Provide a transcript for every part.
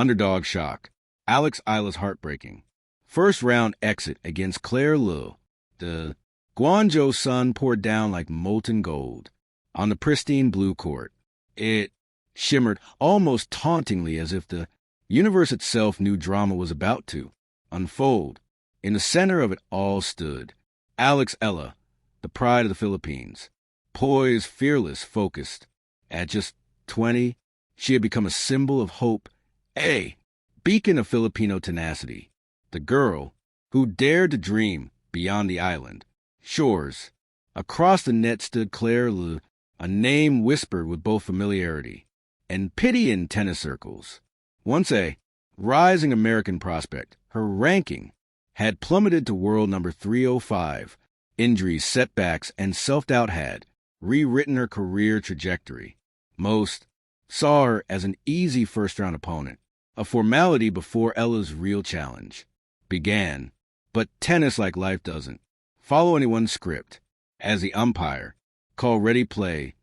Underdog shock. Alex Eala's heartbreaking. First round exit against Clare Lu. The Guangzhou sun poured down like molten gold on the pristine blue court. It shimmered almost tauntingly as if the universe itself knew drama was about to unfold. In the center of it all stood Alex Eala, the pride of the Philippines. Poised, fearless, focused. At just 20, she had become a symbol of hope, a beacon of Filipino tenacity. The girl who dared to dream beyond the island shores. Across the net stood Clare Lu, a name whispered with both familiarity and pity in tennis circles. Once a rising American prospect, her ranking had plummeted to world number 305. Injuries, setbacks, and self-doubt had rewritten her career trajectory. Most saw her as an easy first-round opponent, a formality before Ella's real challenge began. But tennis, like life, doesn't follow anyone's script. As the umpire called ready play,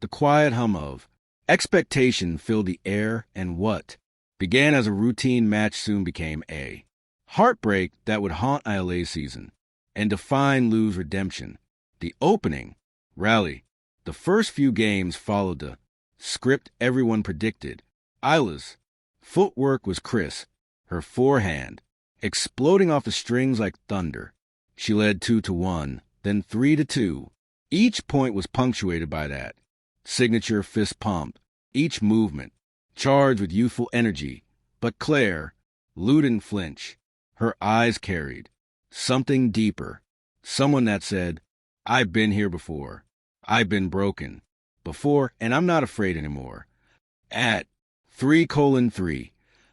the quiet hum of expectation filled the air, and what began as a routine match soon became a heartbreak that would haunt Iala's season and define Lu's redemption. The opening rally, the first few games followed the script everyone predicted. Isla's footwork was crisp, her forehand exploding off the strings like thunder. She led 2-1, then 3-2. Each point was punctuated by that signature fist pump, each movement charged with youthful energy. But Clare Lu didn't flinch. Her eyes carried something deeper, someone that said, I've been here before. I've been broken before, and I'm not afraid anymore. At 3:3,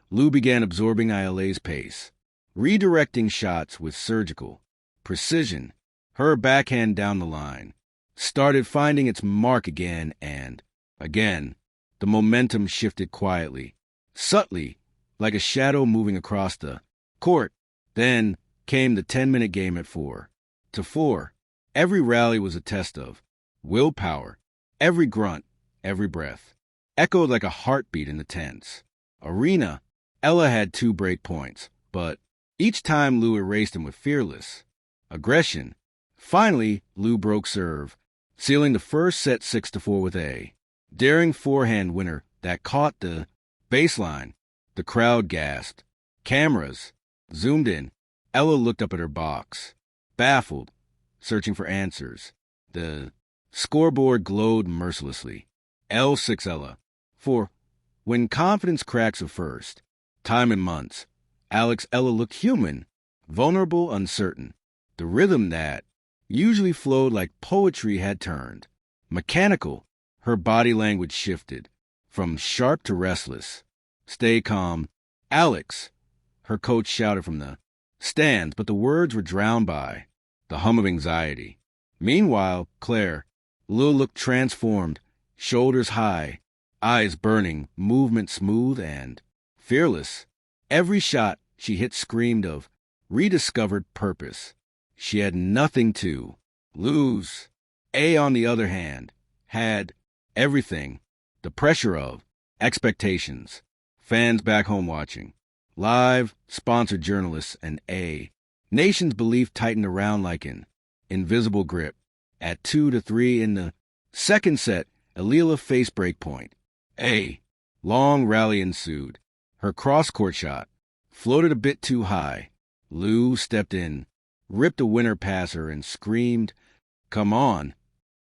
Lu began absorbing Iala's pace, redirecting shots with surgical precision. Her backhand down the line started finding its mark again and again. The momentum shifted quietly, subtly, like a shadow moving across the court. Then came the 10-minute game at 4-4. Every rally was a test of willpower. Every grunt, every breath echoed like a heartbeat in the tense arena. Ella had 2 break points, but each time Lu erased them with fearless aggression. Finally, Lu broke serve, sealing the first set 6-4 with a daring forehand winner that caught the baseline. The crowd gasped. Cameras zoomed in. Ella looked up at her box, baffled, searching for answers. The scoreboard glowed mercilessly. L6 Ella. For when confidence cracks a first time in months, Alex Eala looked human, vulnerable, uncertain. The rhythm that usually flowed like poetry had turned mechanical. Her body language shifted from sharp to restless. Stay calm, Alex, her coach shouted from the stands, but the words were drowned by the hum of anxiety. Meanwhile, Clare Lu looked transformed, shoulders high, eyes burning, movement smooth and fearless. Every shot she hit screamed of rediscovered purpose. She had nothing to lose. A, on the other hand, had everything. The pressure of expectations, fans back home watching, live, sponsored journalists, and a nation's belief tightened around like an invisible grip. At 2-3 in the second set, Eala faced break point. A long rally ensued. Her cross-court shot floated a bit too high. Lu stepped in, ripped a winner passer, and screamed, "Come on!"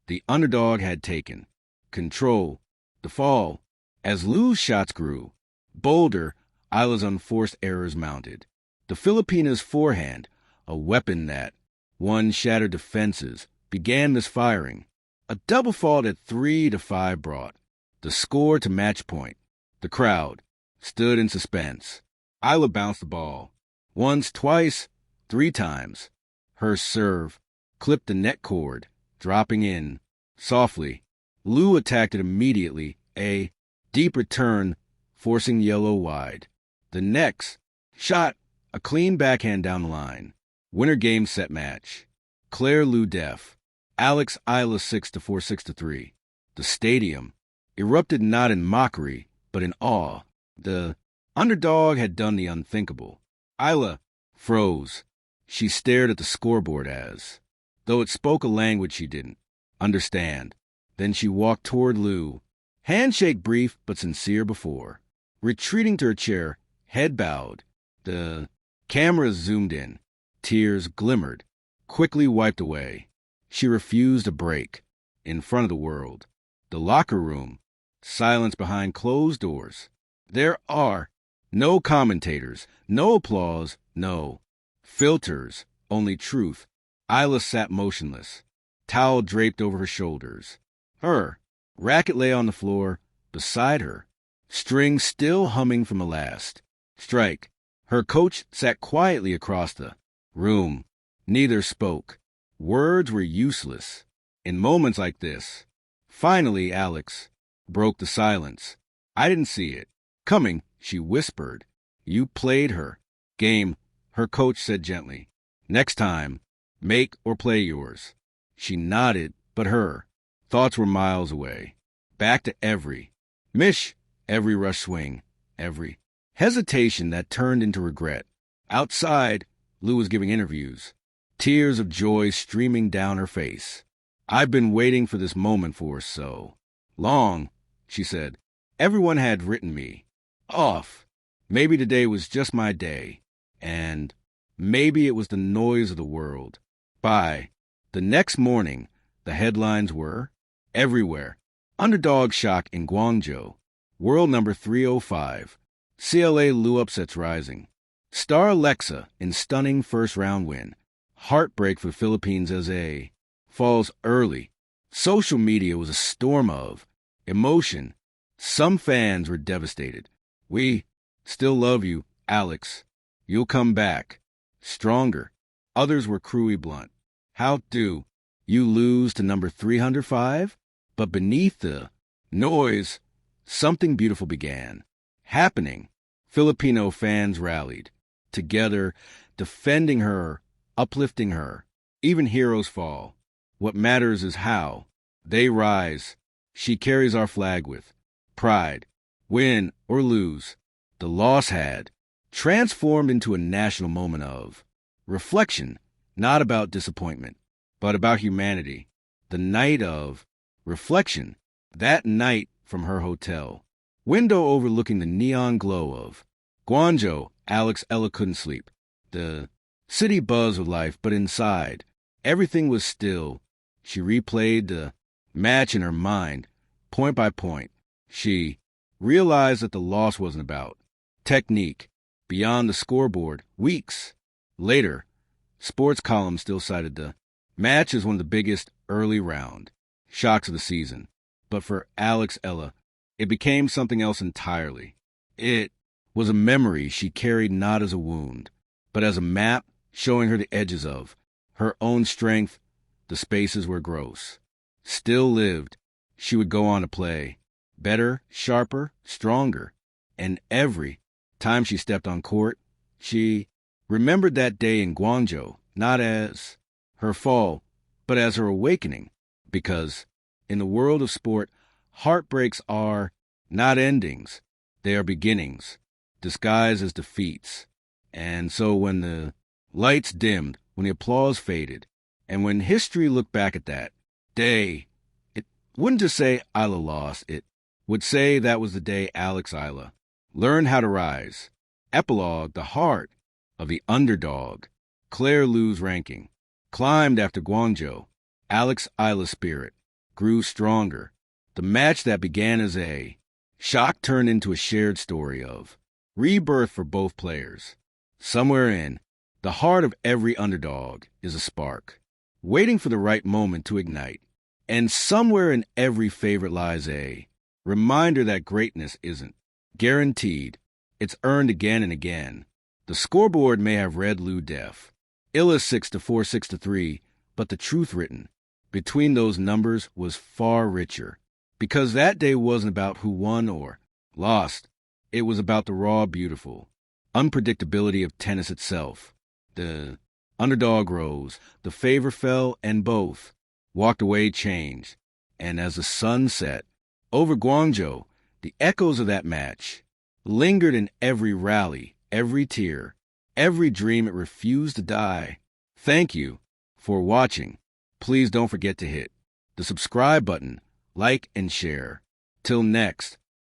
The underdog had taken control. The fall. As Lu's shots grew bolder, Isla's unforced errors mounted. The Filipina's forehand, a weapon that one shattered defenses, began misfiring. A double fault at 3-5 brought the score to match point. The crowd stood in suspense. Eala bounced the ball. Once, twice, 3 times. Her serve clipped the net cord, dropping in softly. Lu attacked it immediately, a deep return, forcing yellow wide. The next shot, a clean backhand down the line. Winner game set match. Clare Lu def. Alex Eala 6-4, 6-3. The stadium erupted not in mockery, but in awe. The Underdog had done the unthinkable. Eala froze. She stared at the scoreboard as though it spoke a language she didn't understand. Then she walked toward Lu, handshake brief but sincere before, retreating to her chair, head bowed. The cameras zoomed in. Tears glimmered, quickly wiped away. She refused a break in front of the world. The locker room, silence behind closed doors. There are no commentators, no applause, no filters, only truth. Eala sat motionless, towel draped over her shoulders. Her racket lay on the floor beside her, strings still humming from the last strike. Her coach sat quietly across the room. Neither spoke. Words were useless in moments like this. Finally, Alex broke the silence. I didn't see it coming, she whispered. You played her game, her coach said gently. Next time, make or play yours. She nodded, but her thoughts were miles away. Back to every mish, every rush swing, every hesitation that turned into regret. Outside, Lu was giving interviews, tears of joy streaming down her face. I've been waiting for this moment for so long, she said. Everyone had written me off. Maybe today was just my day, and maybe it was the noise of the world. By the next morning, the headlines were everywhere. Underdog shock in Guangzhou. World number 305. CLA Lu upsets rising. Star Alexa in stunning first-round win. Heartbreak for Philippines as A falls early. Social media was a storm of emotion. Some fans were devastated. We still love you, Alex. You'll come back. Stronger. Others were cruelly blunt. How do you lose to number 305? But beneath the noise, something beautiful began happening. Filipino fans rallied together, defending her, uplifting her. Even heroes fall. What matters is how they rise. She carries our flag with pride. Win or lose, the loss had transformed into a national moment of reflection, not about disappointment, but about humanity. The night of reflection, that night from her hotel, window overlooking the neon glow of Guangzhou, Alex Eala couldn't sleep. The city buzzed with life, but inside, everything was still. She replayed the match in her mind, point by point. She realized that the loss wasn't about technique. Beyond the scoreboard, weeks later, sports columns still cited the match as one of the biggest early round shocks of the season. But for Alex Eala, it became something else entirely. It was a memory she carried not as a wound, but as a map showing her the edges of her own strength, the spaces where growth still lived. She would go on to play better, sharper, stronger. And every time she stepped on court, she remembered that day in Guangzhou, not as her fall, but as her awakening. Because in the world of sport, heartbreaks are not endings, they are beginnings, disguised as defeats. And so when the lights dimmed, when the applause faded, and when history looked back at that day, it wouldn't just say Eala lost, it would say that was the day Alex Eala learned how to rise. Epilogue, the heart of the underdog. Clare Lu's ranking climbed after Guangzhou. Alex Eala's spirit grew stronger. The match that began as a shock turned into a shared story of rebirth for both players. Somewhere in the heart of every underdog is a spark, waiting for the right moment to ignite. And somewhere in every favorite lies a reminder that greatness isn't guaranteed. It's earned again and again. The scoreboard may have read Lu def. Eala 6-4, 6-3, but the truth written between those numbers was far richer. Because that day wasn't about who won or lost. It was about the raw, beautiful unpredictability of tennis itself. The underdog rose, the favor fell, and both walked away changed. And as the sun set over Guangzhou, the echoes of that match lingered in every rally, every tear, every dream it refused to die. Thank you for watching. Please don't forget to hit the subscribe button, like and share. Till next,